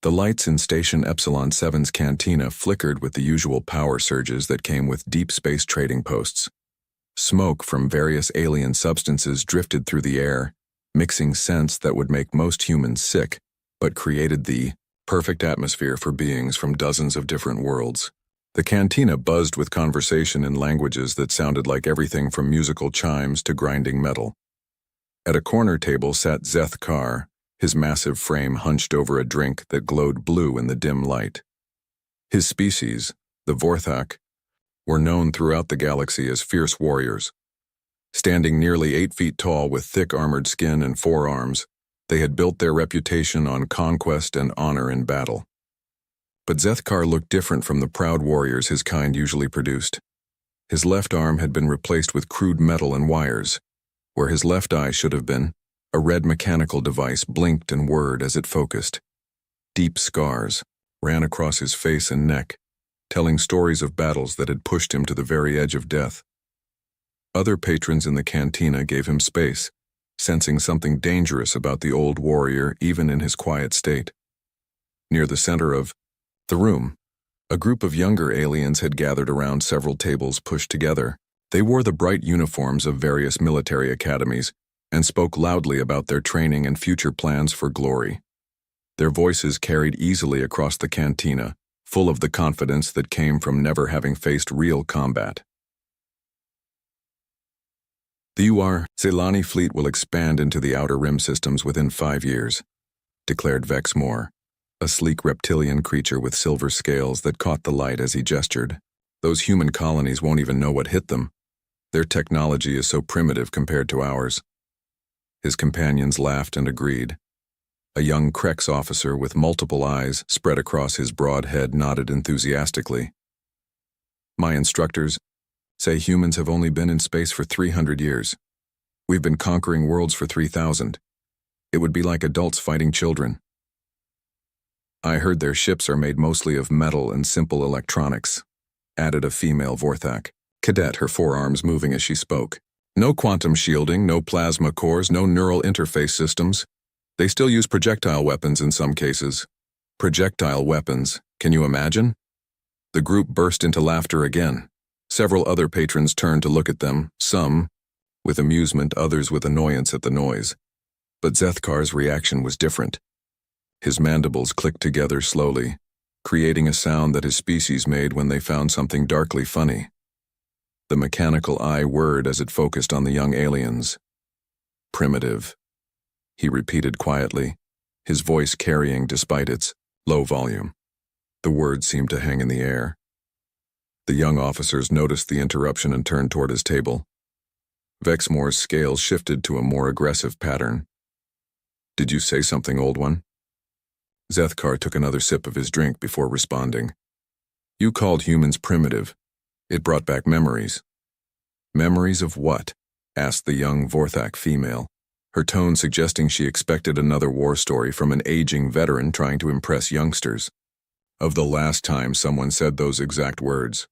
The lights in Station Epsilon 7's cantina flickered with the usual power surges that came with deep space trading posts. Smoke from various alien substances drifted through the air, mixing scents that would make most humans sick, but created the perfect atmosphere for beings from dozens of different worlds. The cantina buzzed with conversation in languages that sounded like everything from musical chimes to grinding metal. At a corner table sat Szeth Kar, his massive frame hunched over a drink that glowed blue in the dim light. His species, the Vorthak, were known throughout the galaxy as fierce warriors. Standing nearly 8 feet tall with thick armored skin and 4 arms, they had built their reputation on conquest and honor in battle. But Szeth Kar looked different from the proud warriors his kind usually produced. His left arm had been replaced with crude metal and wires. Where his left eye should have been, a red mechanical device blinked and whirred as it focused. Deep scars ran across his face and neck, telling stories of battles that had pushed him to the very edge of death. Other patrons in the cantina gave him space, sensing something dangerous about the old warrior even in his quiet state. Near the center of the room, a group of younger aliens had gathered around several tables pushed together. They wore the bright uniforms of various military academies and spoke loudly about their training and future plans for glory. Their voices carried easily across the cantina, full of the confidence that came from never having faced real combat. The UR-Celani fleet will expand into the Outer Rim systems within 5 years, declared Vexmore, a sleek reptilian creature with silver scales that caught the light as he gestured. Those human colonies won't even know what hit them. Their technology is so primitive compared to ours. His companions laughed and agreed. A young Krex officer with multiple eyes spread across his broad head nodded enthusiastically. My instructors say humans have only been in space for 300 years. We've been conquering worlds for 3,000. It would be like adults fighting children. I heard their ships are made mostly of metal and simple electronics, added a female Vorthak cadet, her forearms moving as she spoke. No quantum shielding, no plasma cores, no neural interface systems. They still use projectile weapons in some cases. Projectile weapons, can you imagine? The group burst into laughter again. Several other patrons turned to look at them, some with amusement, others with annoyance at the noise. But Szeth Kar's reaction was different. His mandibles clicked together slowly, creating a sound that his species made when they found something darkly funny. The mechanical eye whirred as it focused on the young aliens. Primitive, he repeated quietly, his voice carrying despite its low volume. The words seemed to hang in the air. The young officers noticed the interruption and turned toward his table. Vexmore's scales shifted to a more aggressive pattern. Did you say something, old one? Szeth Kar took another sip of his drink before responding. You called humans primitive. It brought back memories. Memories of what? Asked the young Vorthak female, her tone suggesting she expected another war story from an aging veteran trying to impress youngsters. Of the last time someone said those exact words.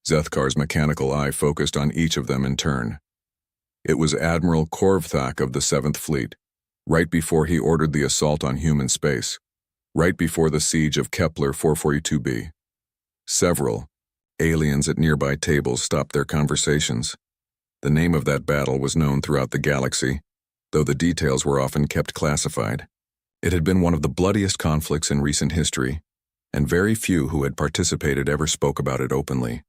Szeth Kar's mechanical eye focused on each of them in turn. It was Admiral Korvthak of the 7th Fleet, right before he ordered the assault on human space, right before the siege of Kepler 442b. Several aliens at nearby tables stopped their conversations. The name of that battle was known throughout the galaxy, though the details were often kept classified. It had been one of the bloodiest conflicts in recent history, and very few who had participated ever spoke about it openly.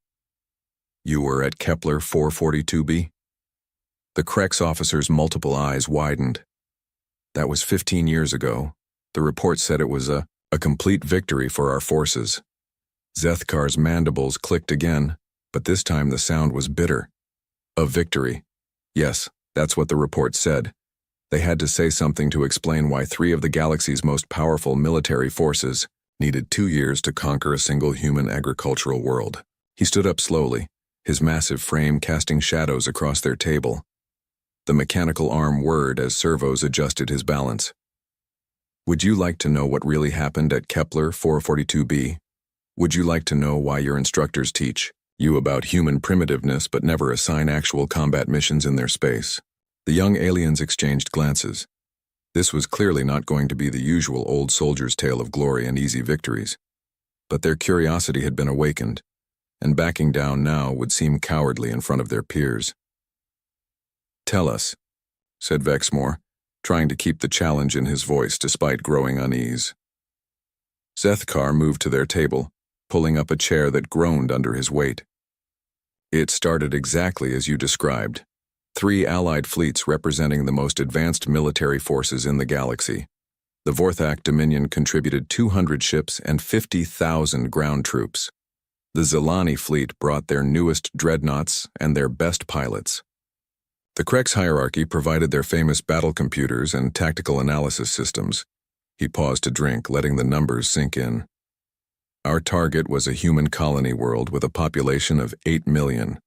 You were at Kepler 442b? The Krex officer's multiple eyes widened. That was 15 years ago. The report said it was a complete victory for our forces. Szeth Kar's mandibles clicked again, but this time the sound was bitter. A victory. Yes, that's what the report said. They had to say something to explain why 3 of the galaxy's most powerful military forces needed 2 years to conquer a single human agricultural world. He stood up slowly, his massive frame casting shadows across their table. The mechanical arm whirred as servos adjusted his balance. Would you like to know what really happened at Kepler 442b? Would you like to know why your instructors teach you about human primitiveness but never assign actual combat missions in their space? The young aliens exchanged glances. This was clearly not going to be the usual old soldier's tale of glory and easy victories. But their curiosity had been awakened, and backing down now would seem cowardly in front of their peers. "Tell us," said Vexmore, trying to keep the challenge in his voice despite growing unease. Zethkar moved to their table, pulling up a chair that groaned under his weight. "It started exactly as you described. 3 allied fleets representing the most advanced military forces in the galaxy. The Vorthak Dominion contributed 200 ships and 50,000 ground troops. The Zelani fleet brought their newest dreadnoughts and their best pilots. The Krex hierarchy provided their famous battle computers and tactical analysis systems." He paused to drink, letting the numbers sink in. "Our target was a human colony world with a population of 8 million,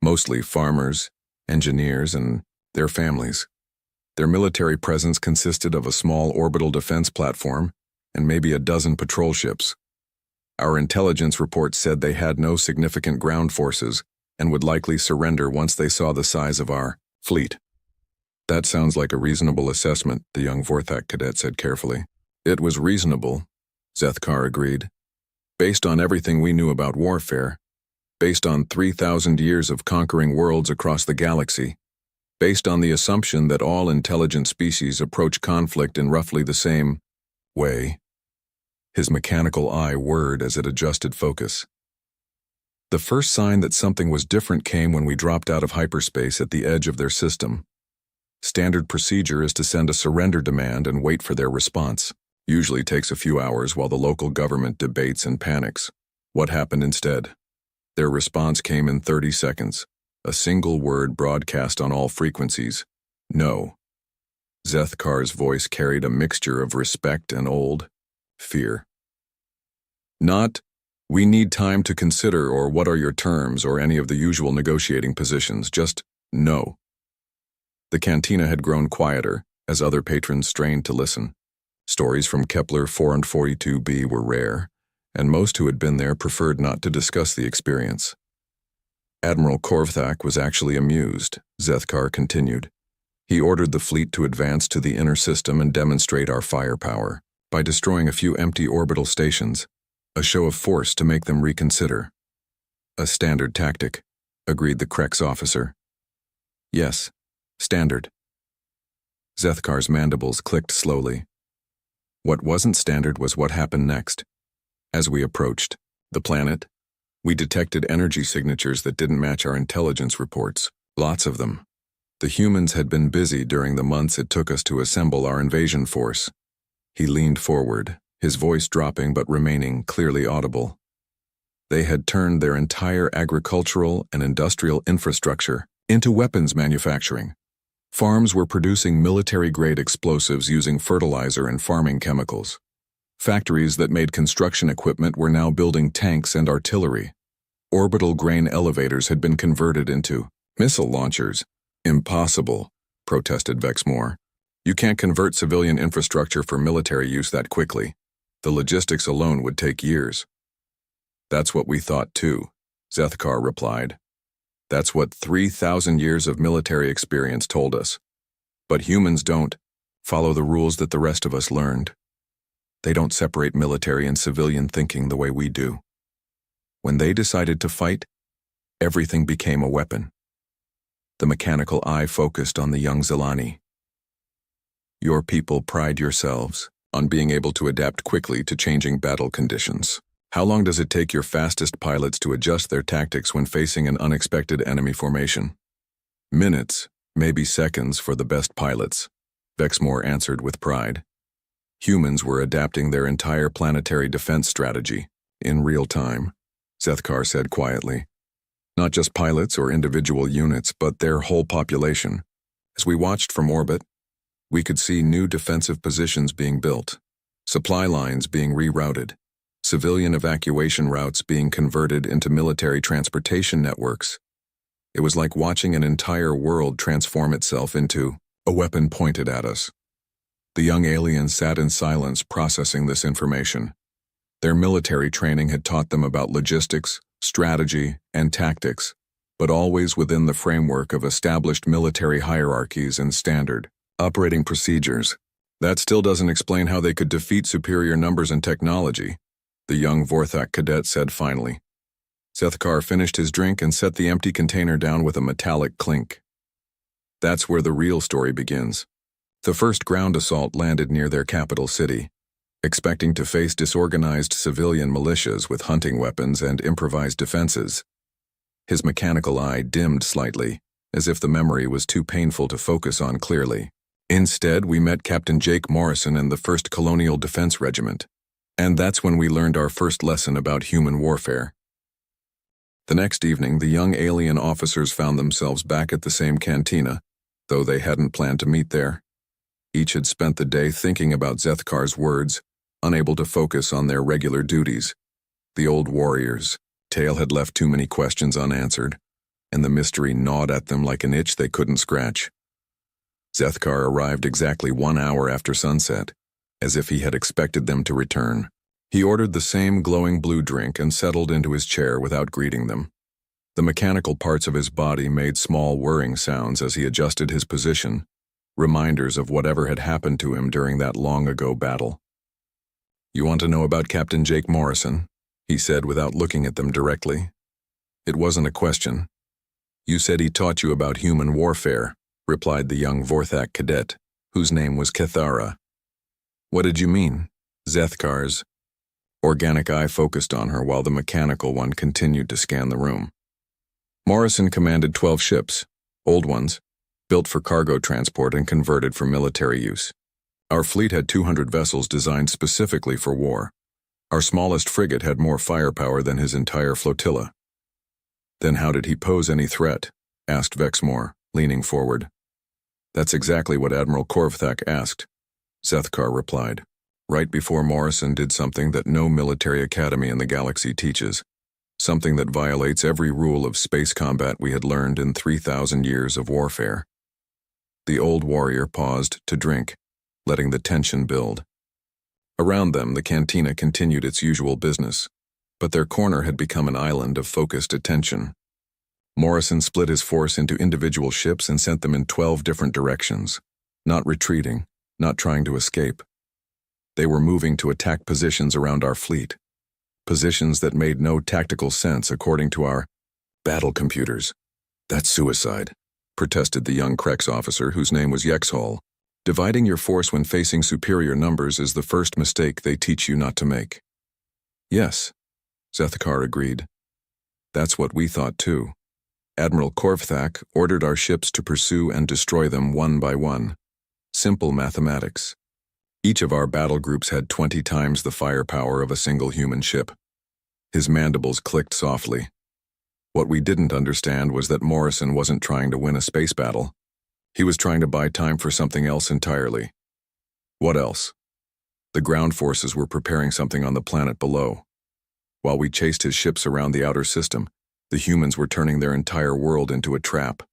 mostly farmers, engineers, and their families. Their military presence consisted of a small orbital defense platform and maybe a dozen patrol ships. Our intelligence report said they had no significant ground forces and would likely surrender once they saw the size of our fleet." "That sounds like a reasonable assessment," the young Vorthak cadet said carefully. "It was reasonable," Zethkar agreed. "Based on everything we knew about warfare, based on 3,000 years of conquering worlds across the galaxy, based on the assumption that all intelligent species approach conflict in roughly the same way." His mechanical eye whirred as it adjusted focus. "The first sign that something was different came when we dropped out of hyperspace at the edge of their system. Standard procedure is to send a surrender demand and wait for their response. Usually takes a few hours while the local government debates and panics. What happened instead? Their response came in 30 seconds. A single word broadcast on all frequencies. No." Zethkar's voice carried a mixture of respect and old fear. "Not, 'We need time to consider,' or 'What are your terms,' or any of the usual negotiating positions. Just no." The cantina had grown quieter as other patrons strained to listen. Stories from Kepler 442b were rare, and most who had been there preferred not to discuss the experience. "Admiral Korvthak was actually amused," Zethkar continued. "He ordered the fleet to advance to the inner system and demonstrate our firepower by destroying a few empty orbital stations, a show of force to make them reconsider." "A standard tactic," agreed the Krex officer. "Yes, standard." Zethkar's mandibles clicked slowly. What wasn't standard was what happened next. As we approached the planet, we detected energy signatures that didn't match our intelligence reports. Lots of them. The humans had been busy during the months it took us to assemble our invasion force. He leaned forward, his voice dropping but remaining clearly audible. They had turned their entire agricultural and industrial infrastructure into weapons manufacturing. Farms were producing military-grade explosives using fertilizer and farming chemicals. Factories that made construction equipment were now building tanks and artillery. Orbital grain elevators had been converted into missile launchers. "Impossible," protested Vexmore. "You can't convert civilian infrastructure for military use that quickly. The logistics alone would take years." "That's what we thought too," Zethkar replied. "That's what 3,000 years of military experience told us. But humans don't follow the rules that the rest of us learned. They don't separate military and civilian thinking the way we do. When they decided to fight, everything became a weapon." The mechanical eye focused on the young Zelani. "Your people pride yourselves on being able to adapt quickly to changing battle conditions. How long does it take your fastest pilots to adjust their tactics when facing an unexpected enemy formation?" "Minutes, maybe seconds for the best pilots," Vexmore answered with pride. Humans were adapting their entire planetary defense strategy in real time, Zethkar said quietly. Not just pilots or individual units, but their whole population. As we watched from orbit, we could see new defensive positions being built, supply lines being rerouted, civilian evacuation routes being converted into military transportation networks. It was like watching an entire world transform itself into a weapon pointed at us. The young aliens sat in silence processing this information. Their military training had taught them about logistics, strategy, and tactics, but always within the framework of established military hierarchies and standard operating procedures. That still doesn't explain how they could defeat superior numbers and technology, the young Vorthak cadet said finally. Zethkar finished his drink and set the empty container down with a metallic clink. That's where the real story begins. The first ground assault landed near their capital city, expecting to face disorganized civilian militias with hunting weapons and improvised defenses. His mechanical eye dimmed slightly, as if the memory was too painful to focus on clearly. Instead, we met Captain Jake Morrison and the 1st Colonial Defense Regiment, and that's when we learned our first lesson about human warfare. The next evening, the young alien officers found themselves back at the same cantina, though they hadn't planned to meet there. Each had spent the day thinking about Zethkar's words, unable to focus on their regular duties. The old warriors' tale had left too many questions unanswered, and the mystery gnawed at them like an itch they couldn't scratch. Zethkar arrived exactly 1 hour after sunset, as if he had expected them to return. He ordered the same glowing blue drink and settled into his chair without greeting them. The mechanical parts of his body made small whirring sounds as he adjusted his position, reminders of whatever had happened to him during that long-ago battle. "You want to know about Captain Jake Morrison?" he said without looking at them directly. It wasn't a question. "You said he taught you about human warfare," replied the young Vorthak cadet, whose name was Kethara. "What did you mean?" Zethkar's organic eye focused on her while the mechanical one continued to scan the room. Morrison commanded 12 ships, old ones, built for cargo transport and converted for military use. Our fleet had 200 vessels designed specifically for war. Our smallest frigate had more firepower than his entire flotilla. "Then how did he pose any threat?" asked Vexmore, leaning forward. "That's exactly what Admiral Korvthak asked," Zethkar replied, right before Morrison did something that no military academy in the galaxy teaches, something that violates every rule of space combat we had learned in 3,000 years of warfare. The old warrior paused to drink, letting the tension build. Around them, the cantina continued its usual business, but their corner had become an island of focused attention. Morrison split his force into individual ships and sent them in 12 different directions, not retreating, not trying to escape. They were moving to attack positions around our fleet, positions that made no tactical sense according to our battle computers. "That's suicide," protested the young Krex officer whose name was Yexhol. "Dividing your force when facing superior numbers is the first mistake they teach you not to make." "Yes," Zethkar agreed. "That's what we thought too. Admiral Korvthak ordered our ships to pursue and destroy them one by one. Simple mathematics. Each of our battle groups had 20 times the firepower of a single human ship." His mandibles clicked softly. What we didn't understand was that Morrison wasn't trying to win a space battle. He was trying to buy time for something else entirely. What else? The ground forces were preparing something on the planet below. While we chased his ships around the outer system, the humans were turning their entire world into a trap.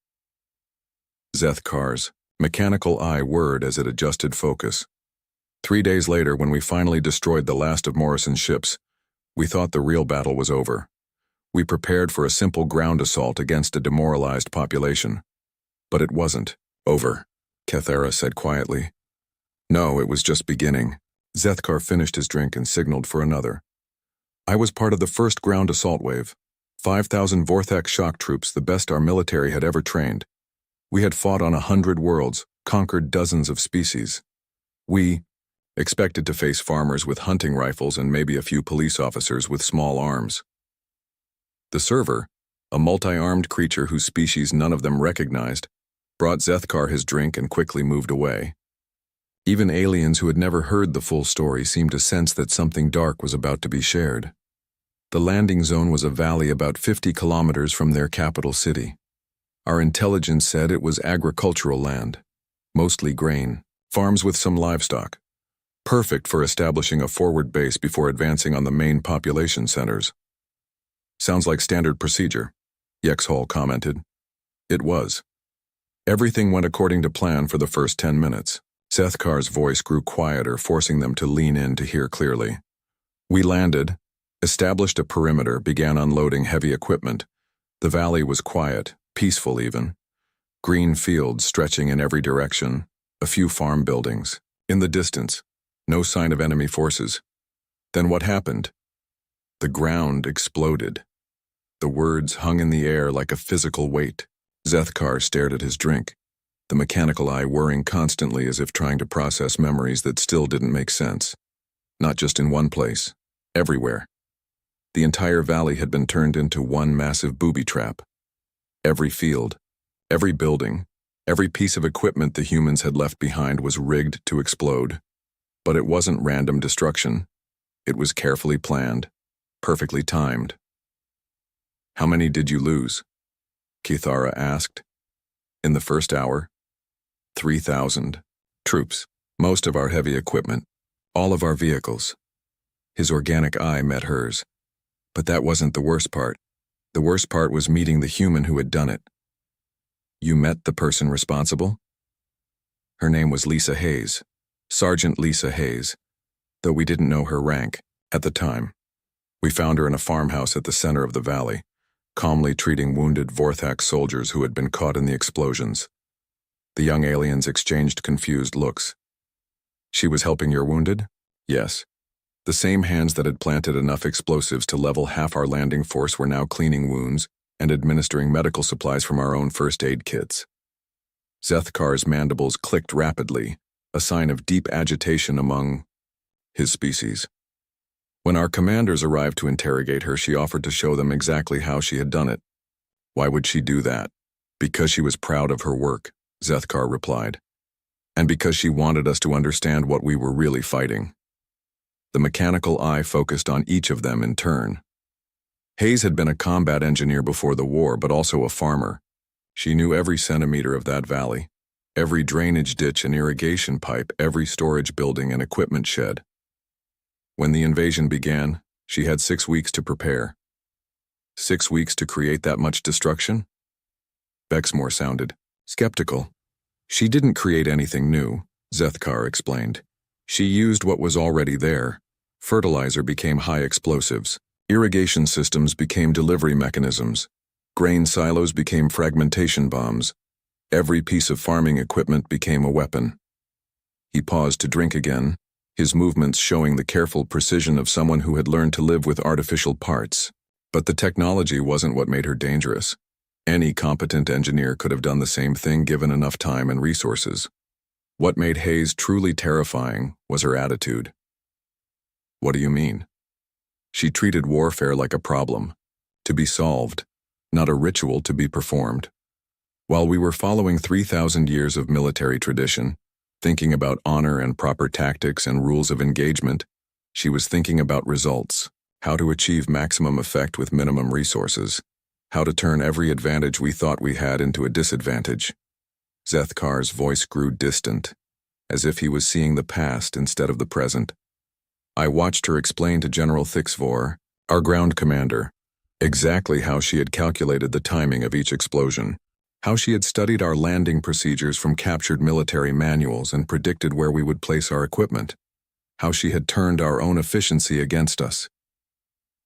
Zethkar's mechanical eye whirred as it adjusted focus. 3 days later, when we finally destroyed the last of Morrison's ships, we thought the real battle was over. We prepared for a simple ground assault against a demoralized population. But it wasn't over, Kethara said quietly. "No, it was just beginning." Zethkar finished his drink and signaled for another. "I was part of the first ground assault wave. 5,000 Vorthak shock troops, the best our military had ever trained. We had fought on 100 worlds, conquered dozens of species. We expected to face farmers with hunting rifles and maybe a few police officers with small arms. The server, a multi-armed creature whose species none of them recognized, brought Zethkar his drink and quickly moved away. Even aliens who had never heard the full story seemed to sense that something dark was about to be shared. The landing zone was a valley about 50 kilometers from their capital city. Our intelligence said it was agricultural land, mostly grain, farms with some livestock. Perfect for establishing a forward base before advancing on the main population centers. "Sounds like standard procedure," Yexhol commented. It was. Everything went according to plan for the first 10 minutes. Zethkar's voice grew quieter, forcing them to lean in to hear clearly. We landed, established a perimeter, began unloading heavy equipment. The valley was quiet, peaceful even. Green fields stretching in every direction, a few farm buildings, In the distance, no sign of enemy forces. Then what happened? The ground exploded. The words hung in the air like a physical weight. Zethkar stared at his drink, the mechanical eye whirring constantly as if trying to process memories that still didn't make sense. Not just in one place, everywhere. The entire valley had been turned into one massive booby trap. Every field, every building, every piece of equipment the humans had left behind was rigged to explode. But it wasn't random destruction. It was carefully planned, perfectly timed. "How many did you lose?" Kithara asked. "In the first hour?" 3,000 troops, most of our heavy equipment, all of our vehicles. His organic eye met hers. But that wasn't the worst part. The worst part was meeting the human who had done it. "You met the person responsible?" Her name was Lisa Hayes, Sergeant Lisa Hayes, though we didn't know her rank at the time. We found her in a farmhouse at the center of the valley, calmly treating wounded Vorthak soldiers who had been caught in the explosions. The young aliens exchanged confused looks. "She was helping your wounded?" "Yes." The same hands that had planted enough explosives to level half our landing force were now cleaning wounds and administering medical supplies from our own first aid kits. Zethkar's mandibles clicked rapidly, a sign of deep agitation among his species. When our commanders arrived to interrogate her, she offered to show them exactly how she had done it. "Why would she do that?" "Because she was proud of her work," Zethkar replied. "And because she wanted us to understand what we were really fighting." The mechanical eye focused on each of them in turn. Hayes had been a combat engineer before the war, but also a farmer. She knew every centimeter of that valley, every drainage ditch and irrigation pipe, every storage building and equipment shed. When the invasion began, she had 6 weeks to prepare. 6 weeks to create that much destruction? Bexmore sounded skeptical. "She didn't create anything new," Zethkar explained. "She used what was already there. Fertilizer became high explosives. Irrigation systems became delivery mechanisms. Grain silos became fragmentation bombs. Every piece of farming equipment became a weapon." He paused to drink again, his movements showing the careful precision of someone who had learned to live with artificial parts. But the technology wasn't what made her dangerous. Any competent engineer could have done the same thing given enough time and resources. What made Hayes truly terrifying was her attitude. "What do you mean?" She treated warfare like a problem, to be solved, not a ritual to be performed. While we were following 3,000 years of military tradition, thinking about honor and proper tactics and rules of engagement, she was thinking about results, how to achieve maximum effect with minimum resources, how to turn every advantage we thought we had into a disadvantage. Zethkar's voice grew distant, as if he was seeing the past instead of the present. I watched her explain to General Thixvor, our ground commander, exactly how she had calculated the timing of each explosion, how she had studied our landing procedures from captured military manuals and predicted where we would place our equipment, how she had turned our own efficiency against us.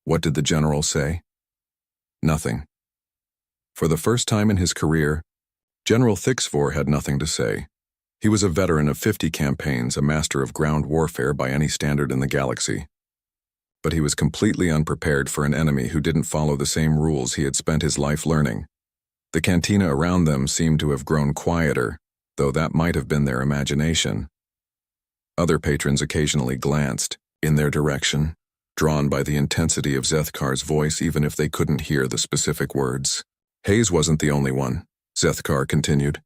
What did the general say? Nothing. For the first time in his career, General Thixvor had nothing to say. He was a veteran of 50 campaigns, a master of ground warfare by any standard in the galaxy. But he was completely unprepared for an enemy who didn't follow the same rules he had spent his life learning. The cantina around them seemed to have grown quieter, though that might have been their imagination. Other patrons occasionally glanced in their direction, drawn by the intensity of Zethkar's voice even if they couldn't hear the specific words. Hayes wasn't the only one, Zethkar continued.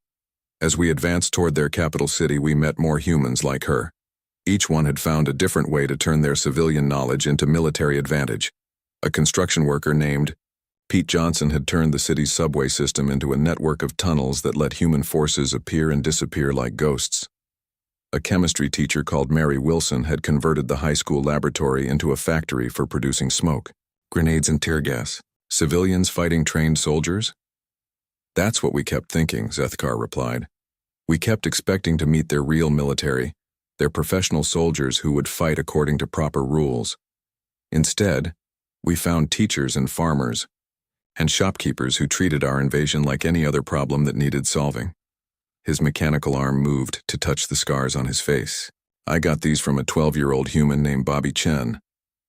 As we advanced toward their capital city, we met more humans like her. Each one had found a different way to turn their civilian knowledge into military advantage. A construction worker named Pete Johnson had turned the city's subway system into a network of tunnels that let human forces appear and disappear like ghosts. A chemistry teacher called Mary Wilson had converted the high school laboratory into a factory for producing smoke, grenades and tear gas. Civilians fighting trained soldiers? That's what we kept thinking, Zethkar replied. We kept expecting to meet their real military, their professional soldiers who would fight according to proper rules. Instead, we found teachers and farmers, and shopkeepers who treated our invasion like any other problem that needed solving. His mechanical arm moved to touch the scars on his face. I got these from a 12-year-old human named Bobby Chen.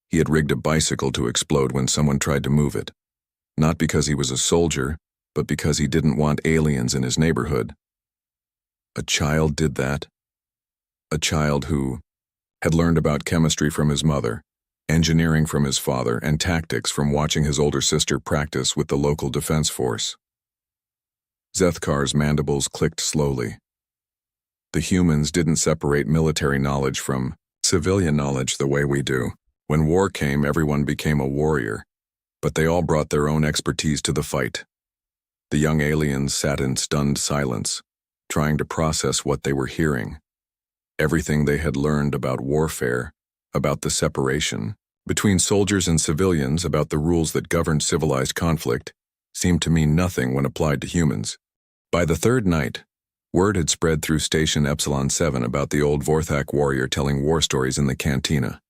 He had rigged a bicycle to explode when someone tried to move it. Not because he was a soldier, but because he didn't want aliens in his neighborhood. A child did that. A child who had learned about chemistry from his mother, engineering from his father, and tactics from watching his older sister practice with the local defense force. Zethkar's mandibles clicked slowly. The humans didn't separate military knowledge from civilian knowledge the way we do. When war came, everyone became a warrior, but they all brought their own expertise to the fight. The young aliens sat in stunned silence, trying to process what they were hearing. Everything they had learned about warfare, about the separation between soldiers and civilians, about the rules that governed civilized conflict, seemed to mean nothing when applied to humans. By the third night, word had spread through Station Epsilon 7 about the old Vorthak warrior telling war stories in the cantina.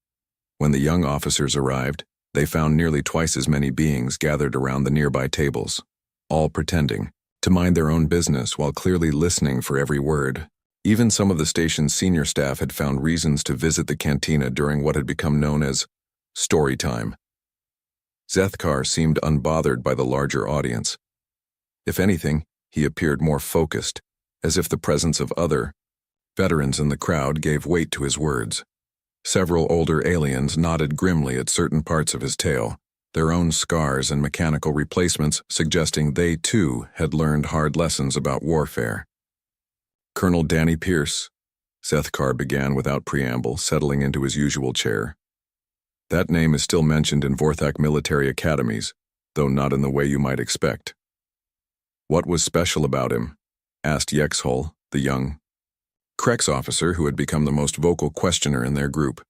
When the young officers arrived, they found nearly twice as many beings gathered around the nearby tables, all pretending to mind their own business while clearly listening for every word. Even some of the station's senior staff had found reasons to visit the cantina during what had become known as story time. Zethkar seemed unbothered by the larger audience. If anything, he appeared more focused, as if the presence of other veterans in the crowd gave weight to his words. Several older aliens nodded grimly at certain parts of his tale, their own scars and mechanical replacements suggesting they, too, had learned hard lessons about warfare. Colonel Danny Pierce, Zethkar began without preamble, settling into his usual chair. That name is still mentioned in Vorthak military academies, though not in the way you might expect. What was special about him? Asked Yexhol, the young Krex officer who had become the most vocal questioner in their group.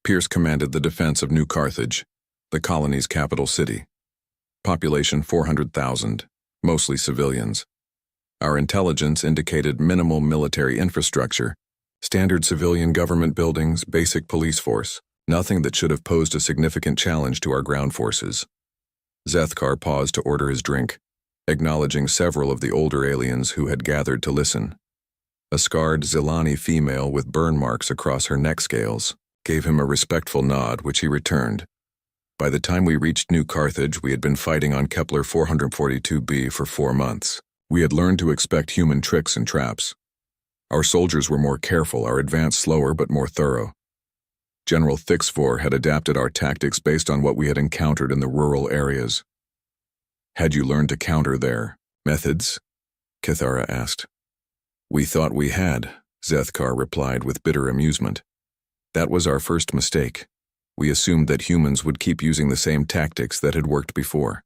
Pierce commanded the defense of New Carthage, the colony's capital city. Population 400,000, mostly civilians. Our intelligence indicated minimal military infrastructure, standard civilian government buildings, basic police force, nothing that should have posed a significant challenge to our ground forces. Zethkar paused to order his drink, acknowledging several of the older aliens who had gathered to listen. A scarred Zilani female with burn marks across her neck scales gave him a respectful nod, which he returned. By the time we reached New Carthage, we had been fighting on Kepler 442b for 4 months. We had learned to expect human tricks and traps. Our soldiers were more careful, our advance slower but more thorough. General Thixvor had adapted our tactics based on what we had encountered in the rural areas. Had you learned to counter their methods? Kithara asked. We thought we had, Zethkar replied with bitter amusement. That was our first mistake. We assumed that humans would keep using the same tactics that had worked before.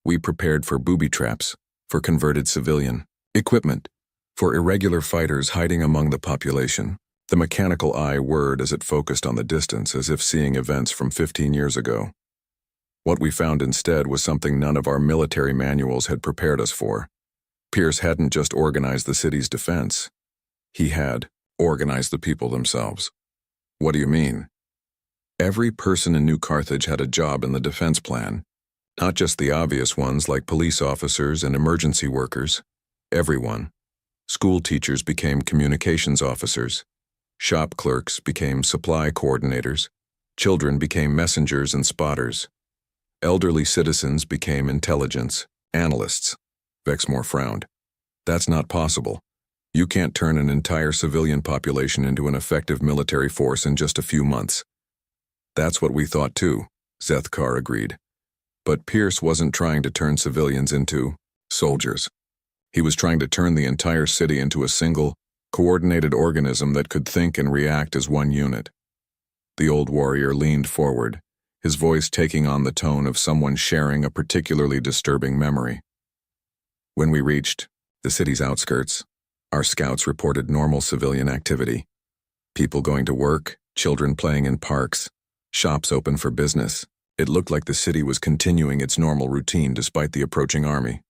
We prepared for booby traps, for converted civilian equipment, for irregular fighters hiding among the population. The mechanical eye whirred as it focused on the distance, as if seeing events from 15 years ago. What we found instead was something none of our military manuals had prepared us for. Pierce hadn't just organized the city's defense. He had organized the people themselves. What do you mean? Every person in New Carthage had a job in the defense plan. Not just the obvious ones like police officers and emergency workers. Everyone. School teachers became communications officers. Shop clerks became supply coordinators. Children became messengers and spotters. Elderly citizens became intelligence analysts. Vexmore frowned. That's not possible. You can't turn an entire civilian population into an effective military force in just a few months. That's what we thought too, Zethkar agreed. But Pierce wasn't trying to turn civilians into soldiers. He was trying to turn the entire city into a single, coordinated organism that could think and react as one unit. The old warrior leaned forward, his voice taking on the tone of someone sharing a particularly disturbing memory. When we reached the city's outskirts, our scouts reported normal civilian activity. People going to work, children playing in parks, shops open for business. It looked like the city was continuing its normal routine despite the approaching army.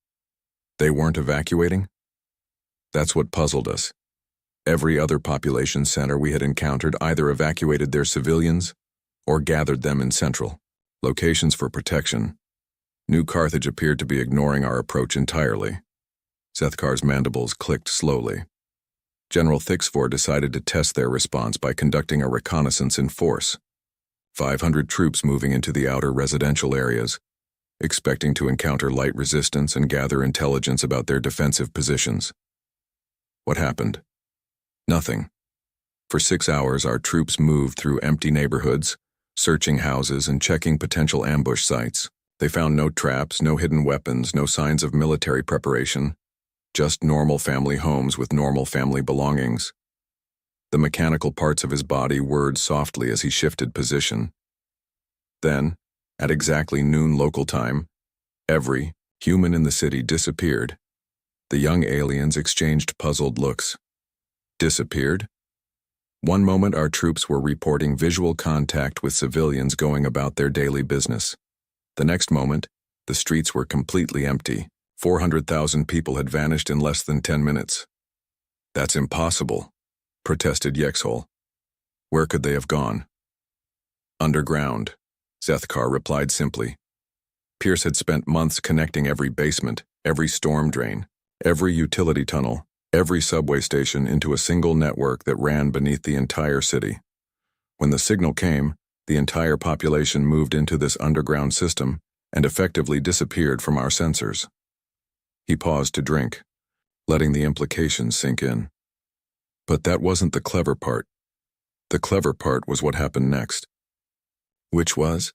They weren't evacuating? That's what puzzled us. Every other population center we had encountered either evacuated their civilians or gathered them in central locations for protection. New Carthage appeared to be ignoring our approach entirely. Zethkar's mandibles clicked slowly. General Thixfor decided to test their response by conducting a reconnaissance in force. 500 troops moving into the outer residential areas, expecting to encounter light resistance and gather intelligence about their defensive positions. What happened? Nothing. For 6 hours, our troops moved through empty neighborhoods, searching houses and checking potential ambush sites. They found no traps, no hidden weapons, no signs of military preparation, just normal family homes with normal family belongings. The mechanical parts of his body whirred softly as he shifted position. Then, at exactly noon local time, every human in the city disappeared. The young aliens exchanged puzzled looks. Disappeared? One moment our troops were reporting visual contact with civilians going about their daily business. The next moment, the streets were completely empty. 400,000 people had vanished in less than 10 minutes. That's impossible, protested Yexhol. Where could they have gone? Underground, Zethkar replied simply. Pierce had spent months connecting every basement, every storm drain, every utility tunnel, every subway station into a single network that ran beneath the entire city. When the signal came, the entire population moved into this underground system and effectively disappeared from our sensors. He paused to drink, letting the implications sink in. But that wasn't the clever part. The clever part was what happened next. Which was?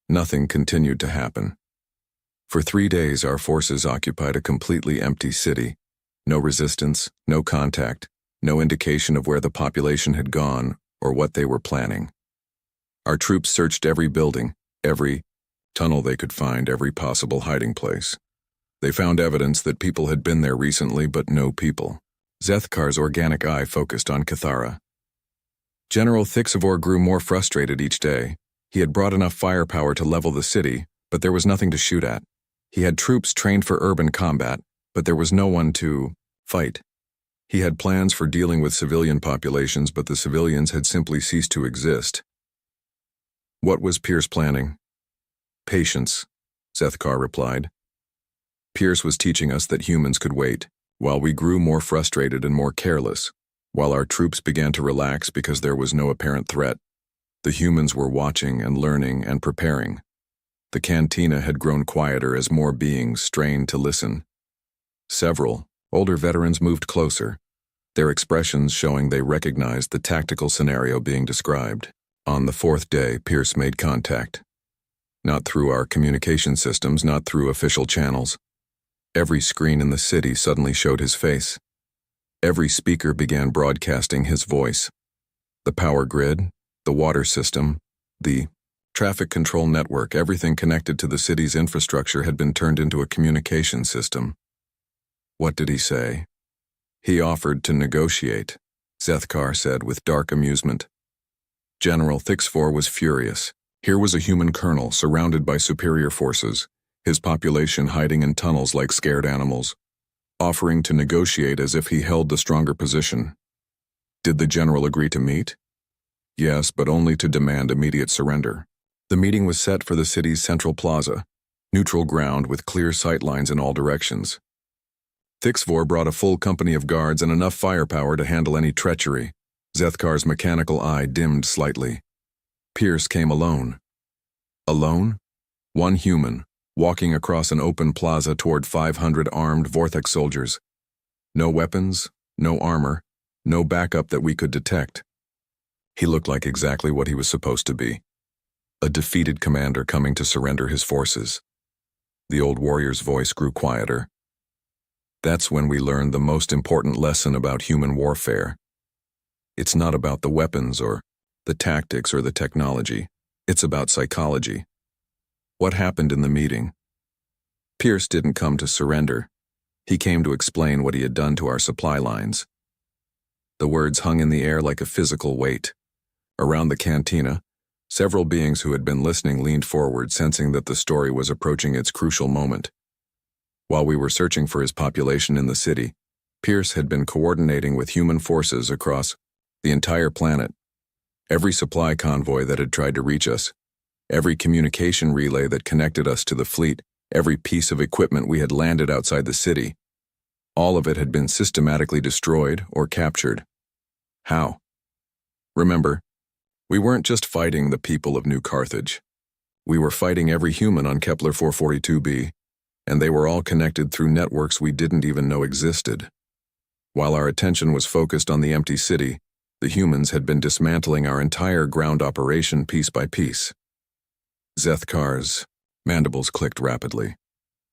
Nothing continued to happen. For 3 days, our forces occupied a completely empty city. No resistance, no contact, no indication of where the population had gone or what they were planning. Our troops searched every building, every tunnel they could find, every possible hiding place. They found evidence that people had been there recently, but no people. Zethkar's organic eye focused on Cathara. General Thixavor grew more frustrated each day. He had brought enough firepower to level the city, but there was nothing to shoot at. He had troops trained for urban combat, but there was no one to fight. He had plans for dealing with civilian populations, but the civilians had simply ceased to exist. What was Pierce planning? Patience, Zethkar replied. Pierce was teaching us that humans could wait, while we grew more frustrated and more careless, while our troops began to relax because there was no apparent threat. The humans were watching and learning and preparing. The cantina had grown quieter as more beings strained to listen. Several older veterans moved closer, their expressions showing they recognized the tactical scenario being described. On the 4th day, Pierce made contact. Not through our communication systems, not through official channels. Every screen in the city suddenly showed his face. Every speaker began broadcasting his voice. The power grid, the water system, the traffic control network, everything connected to the city's infrastructure had been turned into a communication system. What did he say? He offered to negotiate, Zethkar said with dark amusement. General Thixfor was furious. Here was a human colonel surrounded by superior forces, his population hiding in tunnels like scared animals, offering to negotiate as if he held the stronger position. Did the general agree to meet? Yes, but only to demand immediate surrender. The meeting was set for the city's central plaza, neutral ground with clear sightlines in all directions. Thixfor brought a full company of guards and enough firepower to handle any treachery. Zethkar's mechanical eye dimmed slightly. Pierce came alone. Alone? One human, walking across an open plaza toward 500 armed Vortex soldiers. No weapons, no armor, no backup that we could detect. He looked like exactly what he was supposed to be. A defeated commander coming to surrender his forces. The old warrior's voice grew quieter. That's when we learned the most important lesson about human warfare. It's not about the weapons or the tactics or the technology. It's about psychology. What happened in the meeting? Pierce didn't come to surrender. He came to explain what he had done to our supply lines. The words hung in the air like a physical weight. Around the cantina, several beings who had been listening leaned forward, sensing that the story was approaching its crucial moment. While we were searching for his population in the city, Pierce had been coordinating with human forces across the entire planet. Every supply convoy that had tried to reach us, every communication relay that connected us to the fleet, every piece of equipment we had landed outside the city. All of it had been systematically destroyed or captured. How? Remember, we weren't just fighting the people of New Carthage. We were fighting every human on Kepler 442b, and they were all connected through networks we didn't even know existed. While our attention was focused on the empty city, the humans had been dismantling our entire ground operation piece by piece. Zethkar's mandibles clicked rapidly.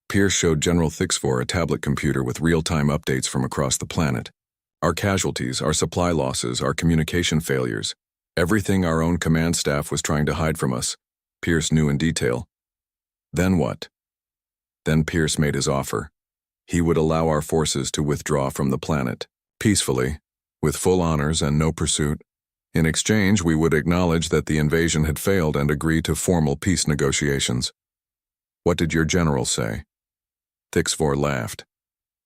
Pierce showed General Thixfor a tablet computer with real-time updates from across the planet. Our casualties, our supply losses, our communication failures, everything our own command staff was trying to hide from us, Pierce knew in detail. Then what? Then Pierce made his offer. He would allow our forces to withdraw from the planet, peacefully, with full honors and no pursuit. In exchange, we would acknowledge that the invasion had failed and agree to formal peace negotiations. What did your general say? Thixfor laughed.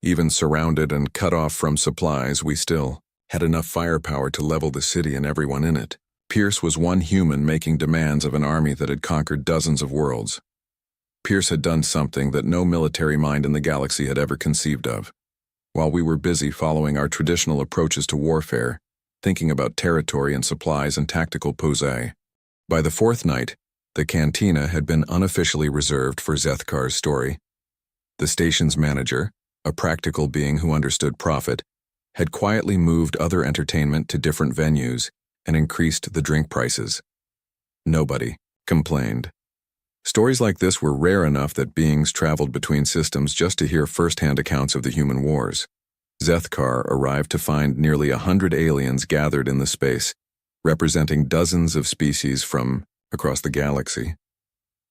Even surrounded and cut off from supplies, we still had enough firepower to level the city and everyone in it. Pierce was one human making demands of an army that had conquered dozens of worlds. Pierce had done something that no military mind in the galaxy had ever conceived of. While we were busy following our traditional approaches to warfare, thinking about territory and supplies and tactical posé, by the fourth night, the cantina had been unofficially reserved for Zethkar's story. The station's manager, a practical being who understood profit, had quietly moved other entertainment to different venues and increased the drink prices. Nobody complained. Stories like this were rare enough that beings traveled between systems just to hear first-hand accounts of the human wars. Zethkar arrived to find nearly 100 aliens gathered in the space, representing dozens of species from across the galaxy.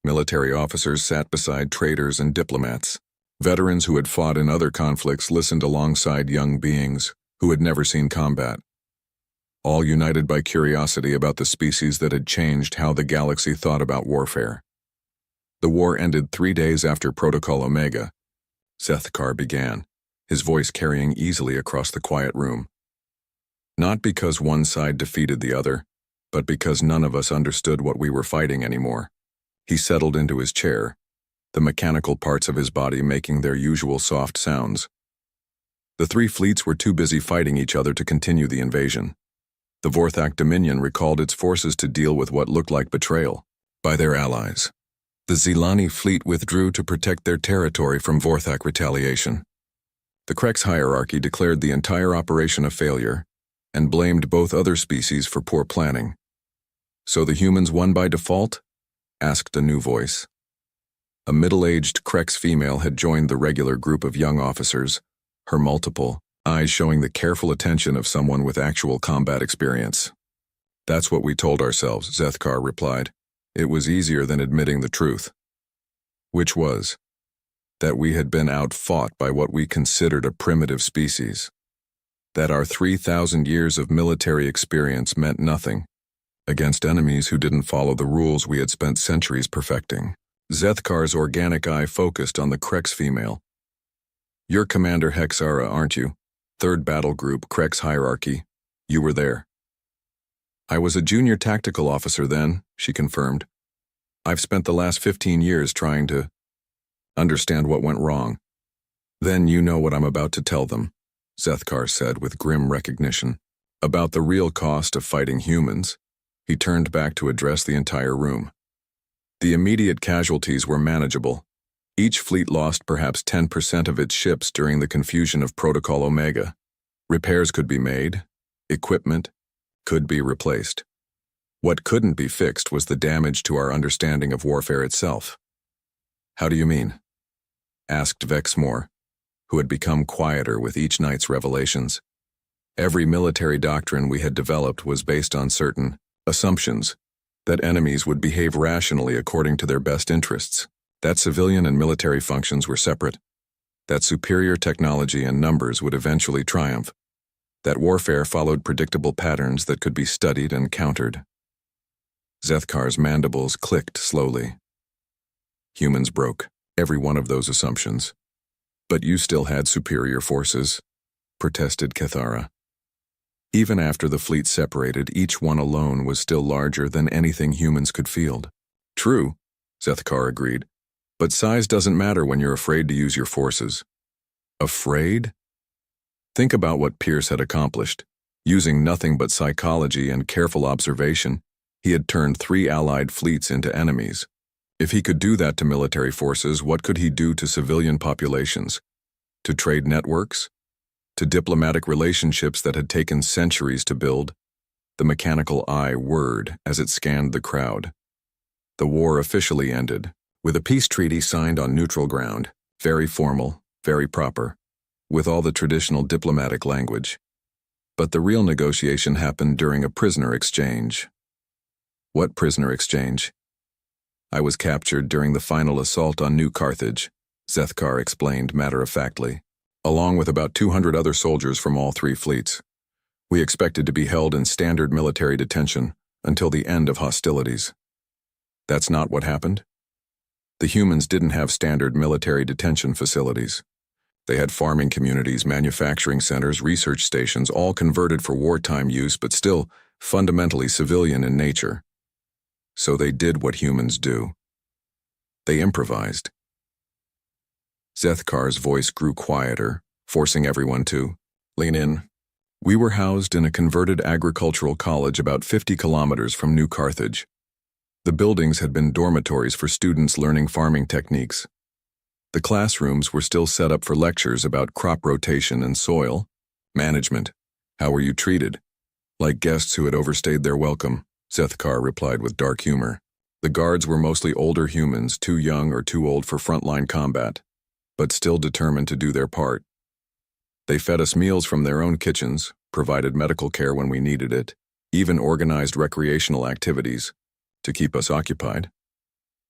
Military officers sat beside traders and diplomats. Veterans who had fought in other conflicts listened alongside young beings who had never seen combat. All united by curiosity about the species that had changed how the galaxy thought about warfare. The war ended 3 days after Protocol Omega. Zethkar began, his voice carrying easily across the quiet room. Not because one side defeated the other, but because none of us understood what we were fighting anymore. He settled into his chair, the mechanical parts of his body making their usual soft sounds. The three fleets were too busy fighting each other to continue the invasion. The Vorthak Dominion recalled its forces to deal with what looked like betrayal by their allies. The Zelani fleet withdrew to protect their territory from Vorthak retaliation. The Krex hierarchy declared the entire operation a failure and blamed both other species for poor planning. So the humans won by default? Asked a new voice. A middle-aged Krex female had joined the regular group of young officers, her multiple eyes showing the careful attention of someone with actual combat experience. That's what we told ourselves, Zethkar replied. It was easier than admitting the truth. Which was that we had been outfought by what we considered a primitive species. That our 3,000 years of military experience meant nothing against enemies who didn't follow the rules we had spent centuries perfecting. Zethkar's organic eye focused on the Krex female. You're Commander Hexara, aren't you? 3rd Battle Group, Krex Hierarchy. You were there. I was a junior tactical officer then, she confirmed. I've spent the last 15 years trying to understand what went wrong. Then you know what I'm about to tell them, Zethkar said with grim recognition. About the real cost of fighting humans. He turned back to address the entire room. The immediate casualties were manageable. Each fleet lost perhaps 10% of its ships during the confusion of Protocol Omega. Repairs could be made. Equipment could be replaced. What couldn't be fixed was the damage to our understanding of warfare itself. How do you mean? Asked Vexmore, who had become quieter with each night's revelations. Every military doctrine we had developed was based on certain assumptions that enemies would behave rationally according to their best interests, that civilian and military functions were separate, that superior technology and numbers would eventually triumph, that warfare followed predictable patterns that could be studied and countered. Zethkar's mandibles clicked slowly. Humans broke every one of those assumptions. But you still had superior forces, protested Cathara. Even after the fleet separated, each one alone was still larger than anything humans could field. True, Zethkar agreed, but size doesn't matter when you're afraid to use your forces. Afraid? Think about what Pierce had accomplished. Using nothing but psychology and careful observation, he had turned 3 Allied fleets into enemies. If he could do that to military forces, what could he do to civilian populations? To trade networks? To diplomatic relationships that had taken centuries to build? The mechanical eye whirred as it scanned the crowd. The war officially ended, with a peace treaty signed on neutral ground, very formal, very proper, with all the traditional diplomatic language. But the real negotiation happened during a prisoner exchange. What prisoner exchange? I was captured during the final assault on New Carthage, Zethkar explained matter-of-factly, along with about 200 other soldiers from all 3 fleets. We expected to be held in standard military detention until the end of hostilities. That's not what happened. The humans didn't have standard military detention facilities. They had farming communities, manufacturing centers, research stations, all converted for wartime use but still fundamentally civilian in nature. So they did what humans do. They improvised. Zethkar's voice grew quieter, forcing everyone to lean in. We were housed in a converted agricultural college about 50 kilometers from New Carthage. The buildings had been dormitories for students learning farming techniques. The classrooms were still set up for lectures about crop rotation and soil management. How were you treated? Like guests who had overstayed their welcome, Zethkar replied with dark humor. The guards were mostly older humans, too young or too old for frontline combat, but still determined to do their part. They fed us meals from their own kitchens, provided medical care when we needed it, even organized recreational activities to keep us occupied.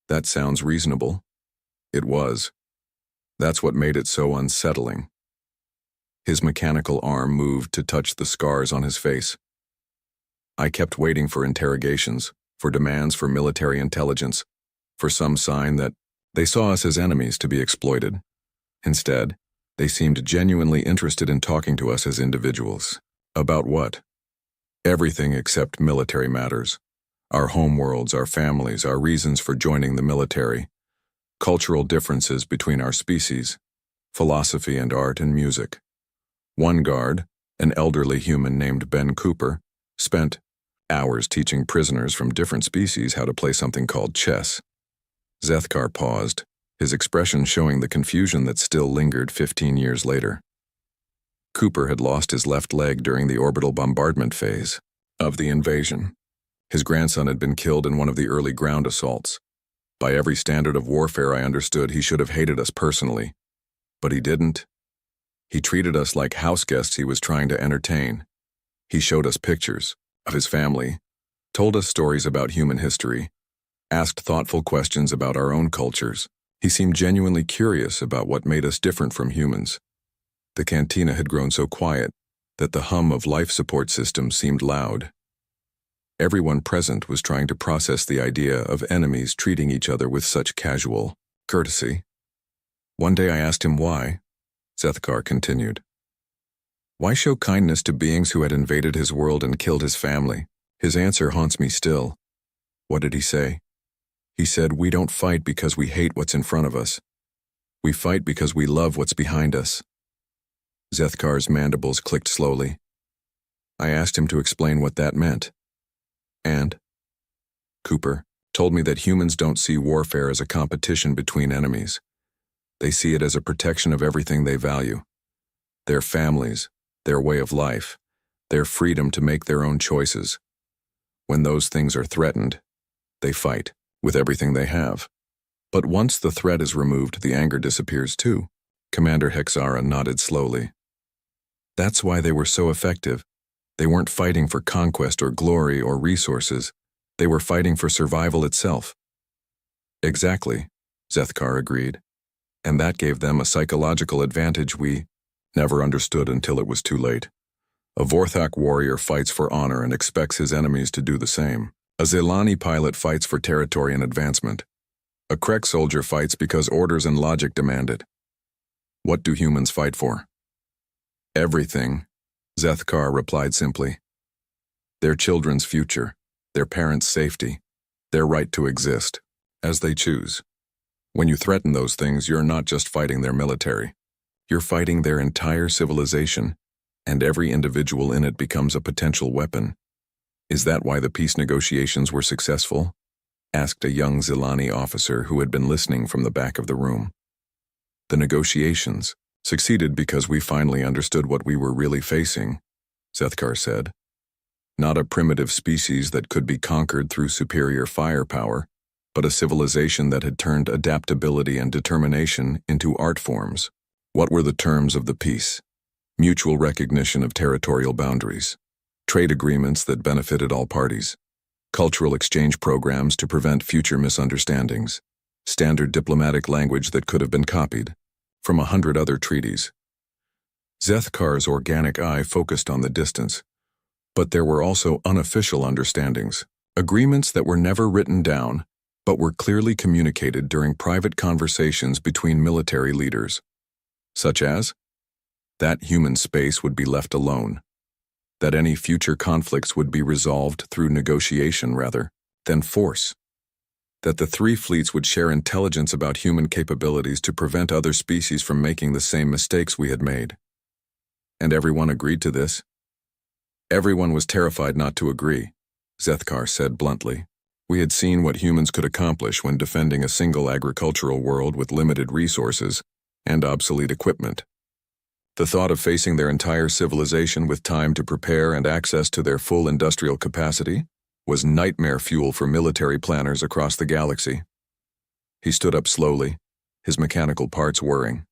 That sounds reasonable. It was. That's what made it so unsettling. His mechanical arm moved to touch the scars on his face. I kept waiting for interrogations, for demands for military intelligence, for some sign that they saw us as enemies to be exploited. Instead, they seemed genuinely interested in talking to us as individuals. About what? Everything except military matters. Our homeworlds, our families, our reasons for joining the military, cultural differences between our species, philosophy and art and music. One guard, an elderly human named Ben Cooper, spent hours teaching prisoners from different species how to play something called chess. Zethkar paused, his expression showing the confusion that still lingered 15 years later. Cooper had lost his left leg during the orbital bombardment phase of the invasion. His grandson had been killed in one of the early ground assaults. By every standard of warfare I understood, he should have hated us personally. But he didn't. He treated us like house guests he was trying to entertain. He showed us pictures of his family, told us stories about human history, asked thoughtful questions about our own cultures. He seemed genuinely curious about what made us different from humans. The cantina had grown so quiet that the hum of life support systems seemed loud. Everyone present was trying to process the idea of enemies treating each other with such casual courtesy. One day I asked him why. Zethkar continued. Why show kindness to beings who had invaded his world and killed his family? His answer haunts me still. What did he say? He said, we don't fight because we hate what's in front of us. We fight because we love what's behind us. Zethkar's mandibles clicked slowly. I asked him to explain what that meant. And Cooper told me that humans don't see warfare as a competition between enemies. They see it as a protection of everything they value. Their families, their way of life, their freedom to make their own choices. When those things are threatened, they fight with everything they have. But once the threat is removed, the anger disappears too. Commander Hexara nodded slowly. That's why they were so effective. They weren't fighting for conquest or glory or resources. They were fighting for survival itself. Exactly, Zethkar agreed. And that gave them a psychological advantage we never understood until it was too late. A Vorthak warrior fights for honor and expects his enemies to do the same. A Zelani pilot fights for territory and advancement. A Krek soldier fights because orders and logic demand it. What do humans fight for? Everything, Zethkar replied simply. Their children's future, their parents' safety, their right to exist, as they choose. When you threaten those things, you're not just fighting their military. You're fighting their entire civilization, and every individual in it becomes a potential weapon. Is that why the peace negotiations were successful? Asked a young Zilani officer who had been listening from the back of the room. The negotiations succeeded because we finally understood what we were really facing, Zethkar said. Not a primitive species that could be conquered through superior firepower, but a civilization that had turned adaptability and determination into art forms. What were the terms of the peace? Mutual recognition of territorial boundaries, trade agreements that benefited all parties, cultural exchange programs to prevent future misunderstandings, standard diplomatic language that could have been copied from 100 other treaties. Zethkar's organic eye focused on the distance, but there were also unofficial understandings, agreements that were never written down, but were clearly communicated during private conversations between military leaders, such as that human space would be left alone, that any future conflicts would be resolved through negotiation rather than force, that the three fleets would share intelligence about human capabilities to prevent other species from making the same mistakes we had made. And everyone agreed to this. Everyone was terrified not to agree, Zethkar said bluntly. We had seen what humans could accomplish when defending a single agricultural world with limited resources and obsolete equipment. The thought of facing their entire civilization with time to prepare and access to their full industrial capacity was nightmare fuel for military planners across the galaxy. He stood up slowly, his mechanical parts whirring.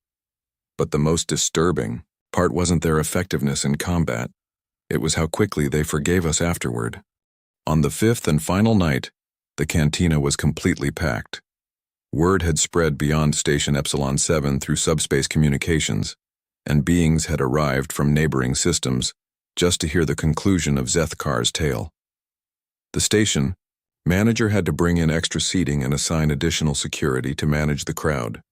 But the most disturbing part wasn't their effectiveness in combat. It was how quickly they forgave us afterward. On the fifth and final night, the cantina was completely packed. Word had spread beyond Station Epsilon 7 through subspace communications, and beings had arrived from neighboring systems just to hear the conclusion of Zethkar's tale. The station manager had to bring in extra seating and assign additional security to manage the crowd.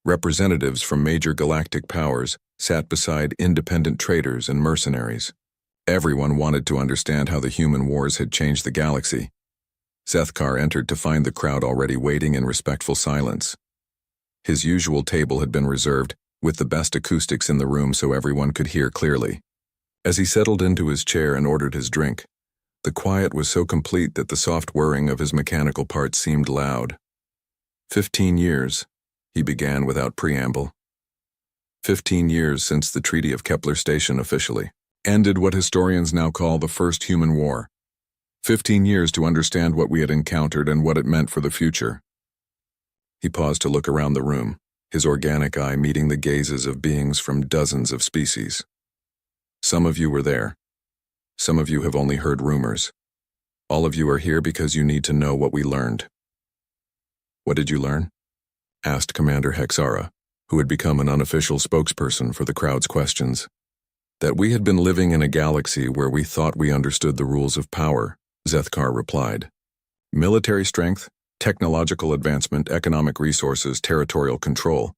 Representatives from major galactic powers sat beside independent traders and mercenaries. Everyone wanted to understand how the human wars had changed the galaxy. Zethkar entered to find the crowd already waiting in respectful silence. His usual table had been reserved, with the best acoustics in the room so everyone could hear clearly. As he settled into his chair and ordered his drink, the quiet was so complete that the soft whirring of his mechanical parts seemed loud. 15 years, he began without preamble. 15 years since the Treaty of Kepler Station officially ended what historians now call the First Human War. 15 years to understand what we had encountered and what it meant for the future. He paused to look around the room, his organic eye meeting the gazes of beings from dozens of species. Some of you were there. Some of you have only heard rumors. All of you are here because you need to know what we learned. What did you learn? Asked Commander Hexara, who had become an unofficial spokesperson for the crowd's questions. That we had been living in a galaxy where we thought we understood the rules of power, Zethkar replied. Military strength, technological advancement, economic resources, territorial control.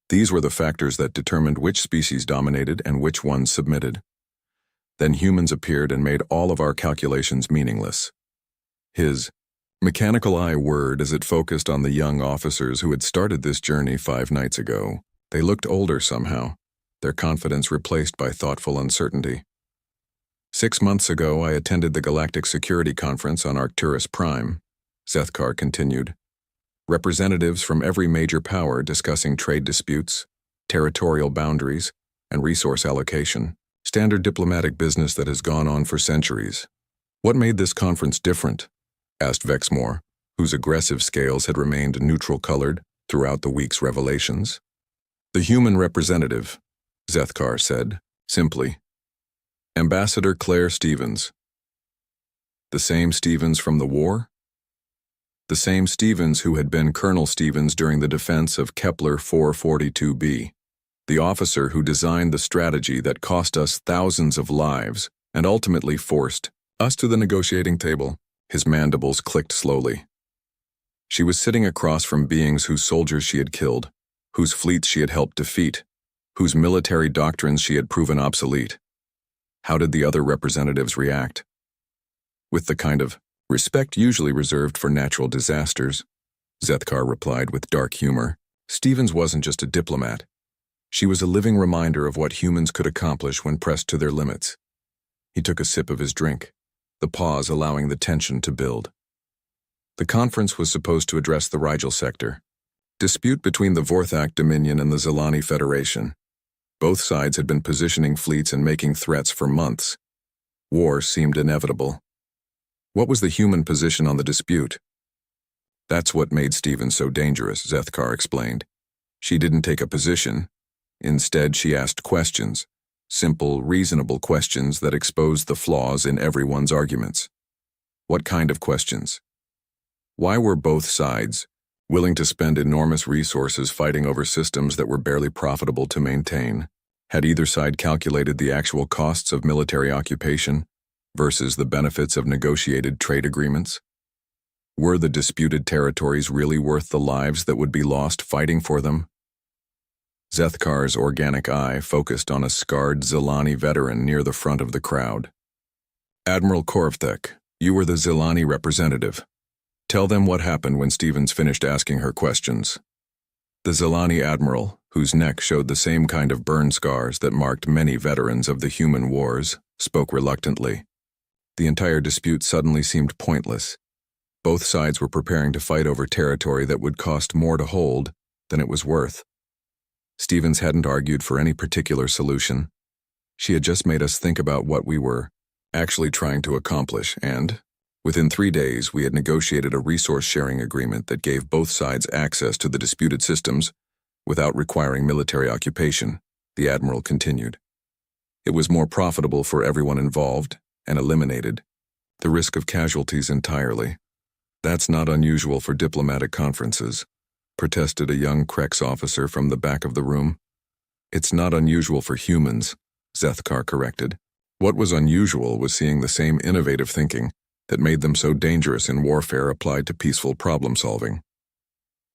These were the factors that determined which species dominated and which ones submitted. Then humans appeared and made all of our calculations meaningless. His mechanical eye whirred as it focused on the young officers who had started this journey 5 nights ago. They looked older somehow, their confidence replaced by thoughtful uncertainty. 6 months ago, I attended the Galactic Security Conference on Arcturus Prime, Zethkar continued. Representatives from every major power discussing trade disputes, territorial boundaries, and resource allocation. Standard diplomatic business that has gone on for centuries. What made this conference different? Asked Vexmore, whose aggressive scales had remained neutral-colored throughout the week's revelations. The human representative, Zethkar said, simply. Ambassador Claire Stevens. The same Stevens from the war? The same Stevens who had been Colonel Stevens during the defense of Kepler 442b. The officer who designed the strategy that cost us thousands of lives and ultimately forced us to the negotiating table. His mandibles clicked slowly. She was sitting across from beings whose soldiers she had killed, whose fleets she had helped defeat, whose military doctrines she had proven obsolete. How did the other representatives react? With the kind of respect usually reserved for natural disasters, Zethkar replied with dark humor. Stevens wasn't just a diplomat. She was a living reminder of what humans could accomplish when pressed to their limits. He took a sip of his drink, the pause allowing the tension to build. The conference was supposed to address the Rigel sector, dispute between the Vorthak Dominion and the Zelani Federation. Both sides had been positioning fleets and making threats for months. War seemed inevitable. What was the human position on the dispute? That's what made Stevens so dangerous, Zethkar explained. She didn't take a position. Instead, she asked questions, simple, reasonable questions that exposed the flaws in everyone's arguments. What kind of questions? Why were both sides willing to spend enormous resources fighting over systems that were barely profitable to maintain? Had either side calculated the actual costs of military occupation versus the benefits of negotiated trade agreements? Were the disputed territories really worth the lives that would be lost fighting for them? Zethkar's organic eye focused on a scarred Zelani veteran near the front of the crowd. Admiral Korvthek, you were the Zelani representative. Tell them what happened when Stevens finished asking her questions. The Zelani admiral, whose neck showed the same kind of burn scars that marked many veterans of the human wars, spoke reluctantly. The entire dispute suddenly seemed pointless. Both sides were preparing to fight over territory that would cost more to hold than it was worth. Stevens hadn't argued for any particular solution. She had just made us think about what we were actually trying to accomplish, and within 3 days we had negotiated a resource-sharing agreement that gave both sides access to the disputed systems without requiring military occupation, the admiral continued. It was more profitable for everyone involved and eliminated the risk of casualties entirely. That's not unusual for diplomatic conferences, protested a young Krex officer from the back of the room. It's not unusual for humans, Zethkar corrected. What was unusual was seeing the same innovative thinking that made them so dangerous in warfare applied to peaceful problem-solving.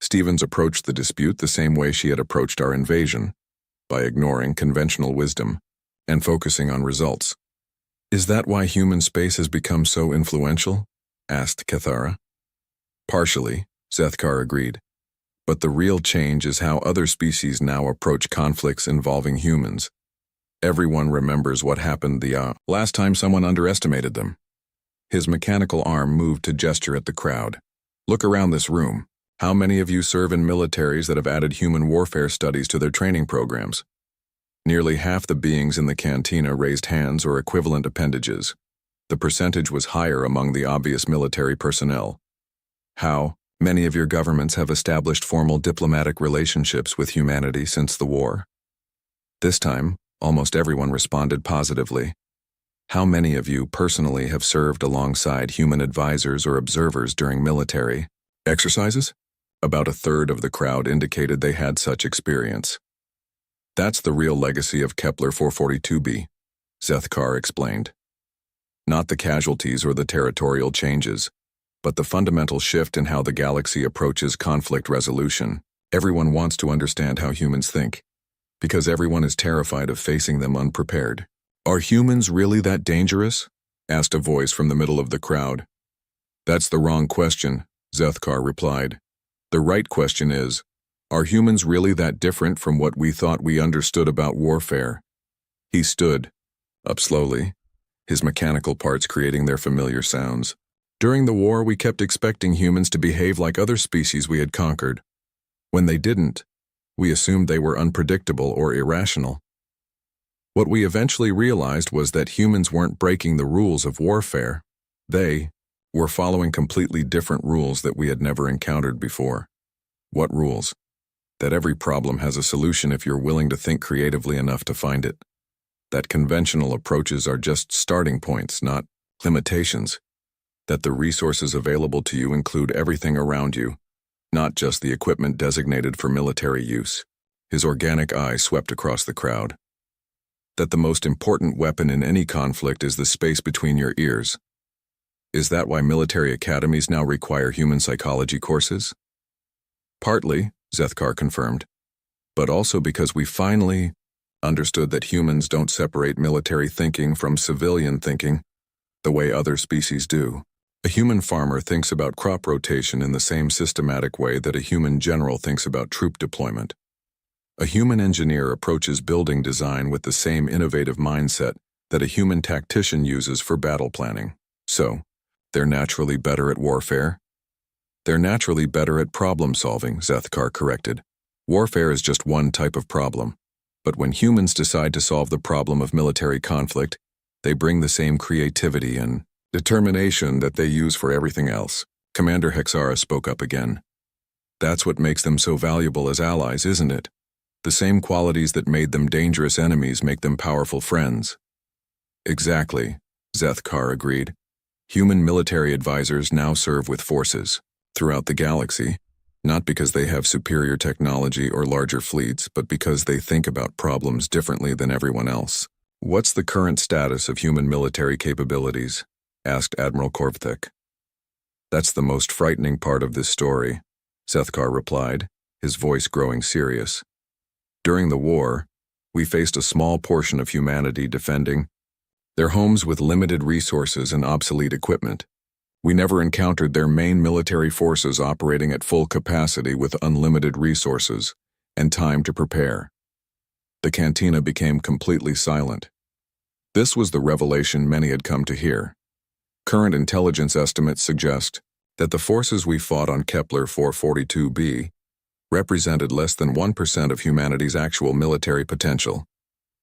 Stevens approached the dispute the same way she had approached our invasion, by ignoring conventional wisdom and focusing on results. Is that why human space has become so influential? Asked Cathara. Partially, Zethkar agreed. But the real change is how other species now approach conflicts involving humans. Everyone remembers what happened the last time someone underestimated them. His mechanical arm moved to gesture at the crowd. Look around this room. How many of you serve in militaries that have added human warfare studies to their training programs? Nearly half the beings in the cantina raised hands or equivalent appendages. The percentage was higher among the obvious military personnel. How many of your governments have established formal diplomatic relationships with humanity since the war? This time, almost everyone responded positively. How many of you personally have served alongside human advisors or observers during military exercises? About a third of the crowd indicated they had such experience. That's the real legacy of Kepler 442b, Zethkar explained. Not the casualties or the territorial changes, but the fundamental shift in how the galaxy approaches conflict resolution. Everyone wants to understand how humans think, because everyone is terrified of facing them unprepared. Are humans really that dangerous? Asked a voice from the middle of the crowd. That's the wrong question, Zethkar replied. The right question is, are humans really that different from what we thought we understood about warfare? He stood, up slowly, his mechanical parts creating their familiar sounds. During the war, we kept expecting humans to behave like other species we had conquered. When they didn't, we assumed they were unpredictable or irrational. What we eventually realized was that humans weren't breaking the rules of warfare. They were following completely different rules that we had never encountered before. What rules? That every problem has a solution if you're willing to think creatively enough to find it. That conventional approaches are just starting points, not limitations. That the resources available to you include everything around you, not just the equipment designated for military use. His organic eye swept across the crowd. That the most important weapon in any conflict is the space between your ears. Is that why military academies now require human psychology courses? Partly, Zethkar confirmed, but also because we finally understood that humans don't separate military thinking from civilian thinking the way other species do. A human farmer thinks about crop rotation in the same systematic way that a human general thinks about troop deployment. A human engineer approaches building design with the same innovative mindset that a human tactician uses for battle planning. So, they're naturally better at warfare? They're naturally better at problem solving, Zethkar corrected. Warfare is just one type of problem. But when humans decide to solve the problem of military conflict, they bring the same creativity and determination that they use for everything else. Commander Hexara spoke up again. That's what makes them so valuable as allies, isn't it? The same qualities that made them dangerous enemies make them powerful friends. Exactly, Zethkar agreed. Human military advisors now serve with forces throughout the galaxy, not because they have superior technology or larger fleets, but because they think about problems differently than everyone else. What's the current status of human military capabilities? Asked Admiral Korvthek. That's the most frightening part of this story, Zethkar replied, his voice growing serious. During the war, we faced a small portion of humanity defending their homes with limited resources and obsolete equipment. We never encountered their main military forces operating at full capacity with unlimited resources and time to prepare. The cantina became completely silent. This was the revelation many had come to hear. Current intelligence estimates suggest that the forces we fought on Kepler 442b represented less than 1% of humanity's actual military potential.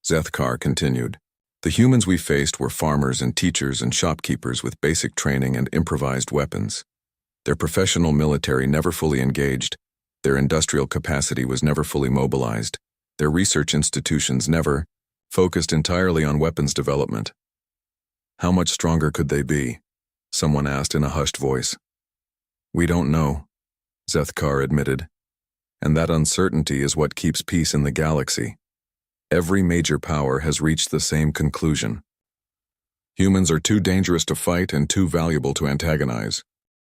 Zethkar continued. The humans we faced were farmers and teachers and shopkeepers with basic training and improvised weapons. Their professional military never fully engaged, their industrial capacity was never fully mobilized, their research institutions never focused entirely on weapons development. How much stronger could they be? Someone asked in a hushed voice. We don't know, Zethkar admitted. And that uncertainty is what keeps peace in the galaxy. Every major power has reached the same conclusion. Humans are too dangerous to fight and too valuable to antagonize.